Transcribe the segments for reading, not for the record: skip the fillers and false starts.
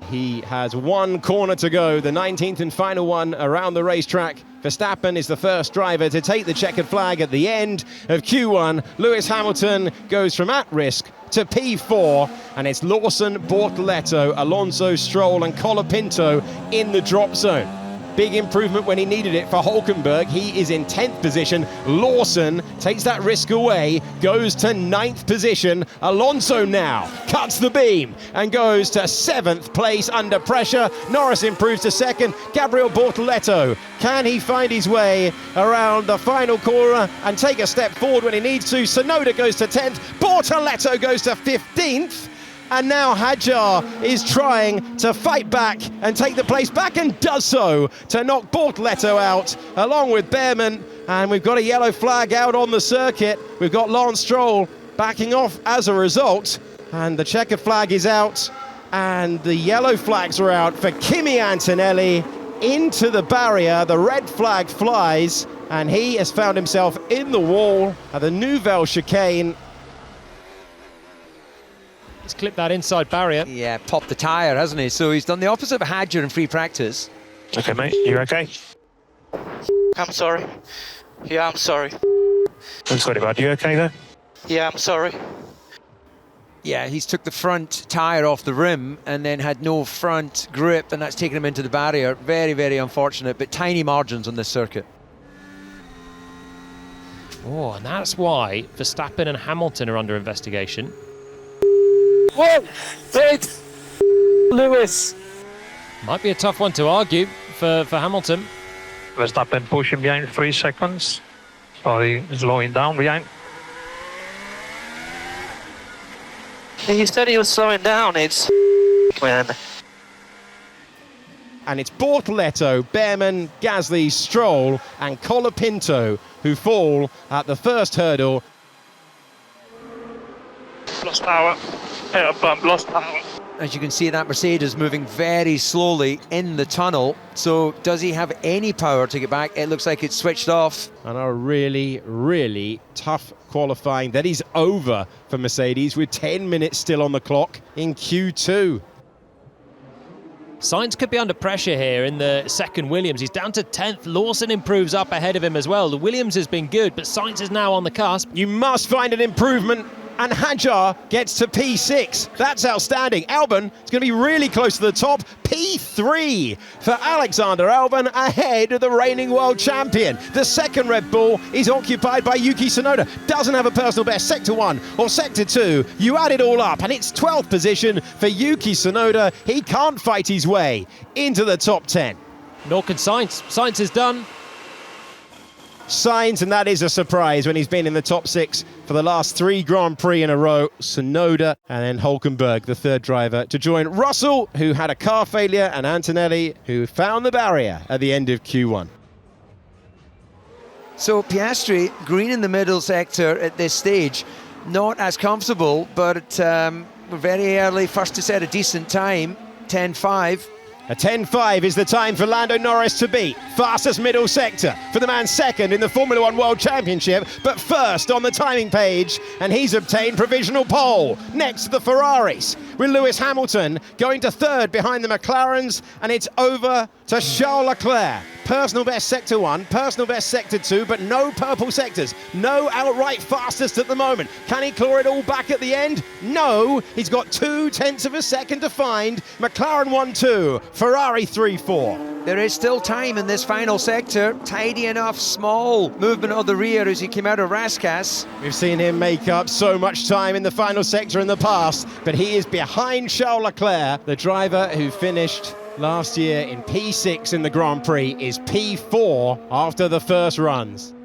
He has one corner to go, the 19th and final one around the racetrack. Verstappen is the first driver to take the checkered flag at the end of Q1. Lewis Hamilton goes from at risk to P4, and it's Lawson, Bortoleto, Alonso, Stroll and Colapinto in the drop zone. Big improvement when he needed it for Hulkenberg. He is in 10th position. Lawson takes that risk away, goes to 9th position. Alonso now cuts the beam and goes to 7th place under pressure. Norris improves to 2nd. Gabriel Bortoleto, can he find his way around the final corner and take a step forward when he needs to? Tsunoda goes to 10th. Bortoleto goes to 15th. And now Hadjar is trying to fight back and take the place back, and does so to knock Bortoleto out along with Behrman. And we've got a yellow flag out on the circuit. We've got Lance Stroll backing off as a result, and the checkered flag is out and the yellow flags are out for Kimi Antonelli into the barrier. The red flag flies and he has found himself in the wall at the Nouvelle chicane. He's clipped that inside barrier. Yeah, popped the tyre, hasn't he? So he's done the opposite of Hadjar in free practice. Okay, mate, you okay? I'm sorry. Yeah, I'm sorry. I'm sorry about you okay there? Yeah, I'm sorry. Yeah, he's took the front tyre off the rim and then had no front grip, and that's taken him into the barrier. Very, very unfortunate, but tiny margins on this circuit. Oh, and that's why Verstappen and Hamilton are under investigation. Whoa! Wait! Lewis! Might be a tough one to argue for Hamilton. Verstappen pushing behind 3 seconds. Sorry, slowing down behind. He said he was slowing down. It's man. And it's Bortoleto, Behrman, Gasly, Stroll and Colapinto who fall at the first hurdle. Lost power. Yeah, bump, lost power. As you can see, that Mercedes moving very slowly in the tunnel. So does he have any power to get back? It looks like it's switched off. And a really, really tough qualifying that is over for Mercedes with 10 minutes still on the clock in Q2. Sainz could be under pressure here in the second Williams. He's down to 10th. Lawson improves up ahead of him as well. The Williams has been good, but Sainz is now on the cusp. You must find an improvement. And Hadjar gets to P6. That's outstanding. Albon is going to be really close to the top. P3 for Alexander Albon, ahead of the reigning world champion. The second Red Bull is occupied by Yuki Tsunoda. Doesn't have a personal best. Sector 1 or Sector 2. You add it all up, and it's 12th position for Yuki Tsunoda. He can't fight his way into the top 10. Nor can Sainz. Sainz is done. Sainz, and that is a surprise when he's been in the top 6 for the last 3 Grand Prix in a row. Tsunoda and then Hulkenberg, the third driver, to join Russell, who had a car failure, and Antonelli, who found the barrier at the end of Q1. So Piastri, green in the middle sector at this stage, not as comfortable, but we're very early, first to set a decent time, 10.5. A 10.5 is the time for Lando Norris to beat. Fastest middle sector for the man second in the Formula One World Championship, but first on the timing page, and he's obtained provisional pole next to the Ferraris, with Lewis Hamilton going to third behind the McLarens, and it's over to Charles Leclerc. Personal best sector 1, personal best sector 2, but no purple sectors, no outright fastest at the moment. Can he claw it all back at the end? No, he's got 0.2 of a second to find. McLaren 1-2, Ferrari 3-4. There is still time in this final sector. Tidy enough, small movement of the rear as he came out of Raskas. We've seen him make up so much time in the final sector in the past, but he is behind Charles Leclerc. The driver who finished last year in P6 in the Grand Prix is P4 after the first runs.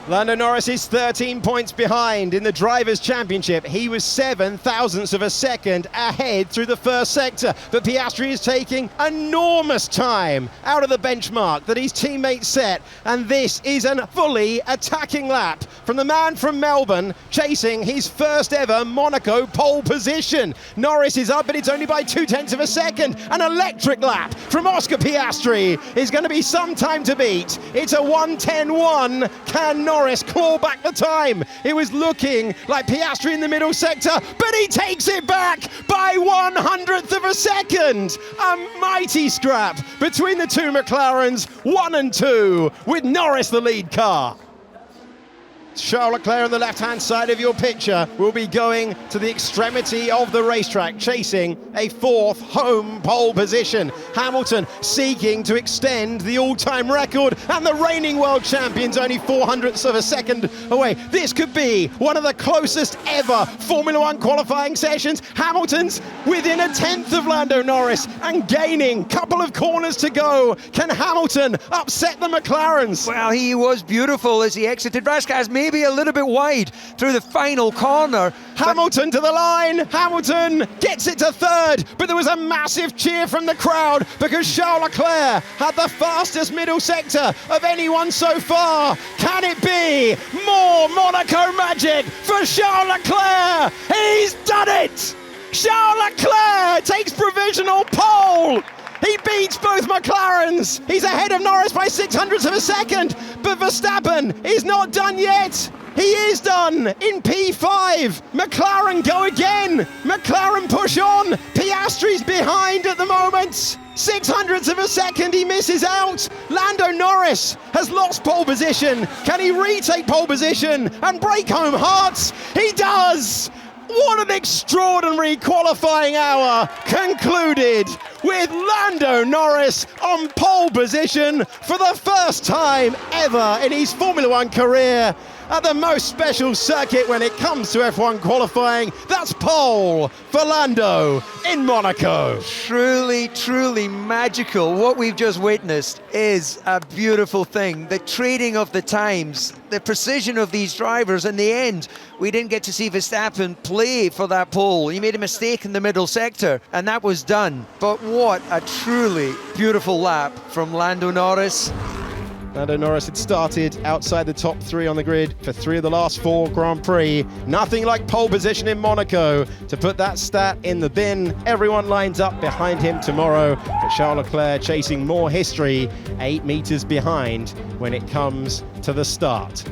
Lando Norris is 13 points behind in the Drivers' Championship. He was 7 thousandths of a second ahead through the first sector. But Piastri is taking enormous time out of the benchmark that his teammates set. And this is a fully attacking lap from the man from Melbourne, chasing his first ever Monaco pole position. Norris is up, but it's only by 0.2 of a second. An electric lap from Oscar Piastri is going to be some time to beat. It's a 1:10.1. Can Norris claw back the time. It was looking like Piastri in the middle sector, but he takes it back by 1/100th of a second. A mighty scrap between the two McLarens, 1 and 2, with Norris the lead car. Charles Leclerc on the left-hand side of your picture will be going to the extremity of the racetrack, chasing a 4th home pole position. Hamilton seeking to extend the all-time record, and the reigning world champions only 400ths of a second away. This could be one of the closest ever Formula One qualifying sessions. Hamilton's within a 10th of Lando Norris and gaining. Couple of corners to go. Can Hamilton upset the McLarens? Well, he was beautiful as he exited Rascas, maybe a little bit wide through the final corner. Hamilton to the line. Hamilton gets it to 3rd, but there was a massive cheer from the crowd because Charles Leclerc had the fastest middle sector of anyone so far. Can it be more Monaco magic for Charles Leclerc? He's done it! Charles Leclerc takes provisional pole. He beats both McLarens. He's ahead of Norris by 600ths of a second, but Verstappen is not done yet. He is done in P5. McLaren go again. McLaren push on. Piastri's behind at the moment. 600ths of a second, he misses out. Lando Norris has lost pole position. Can he retake pole position and break home hearts? He does. What an extraordinary qualifying hour concluded with Lando Norris on pole position for the first time ever in his Formula One career at the most special circuit when it comes to F1 qualifying. That's pole for Lando in Monaco. Truly, truly magical. What we've just witnessed is a beautiful thing. The trading of the times, the precision of these drivers. In the end, we didn't get to see Verstappen play for that pole. He made a mistake in the middle sector, and that was done. But what a truly beautiful lap from Lando Norris. Lando Norris had started outside the top 3 on the grid for 3 of the last 4 Grand Prix. Nothing like pole position in Monaco to put that stat in the bin. Everyone lines up behind him tomorrow, but Charles Leclerc chasing more history, 8 meters behind when it comes to the start.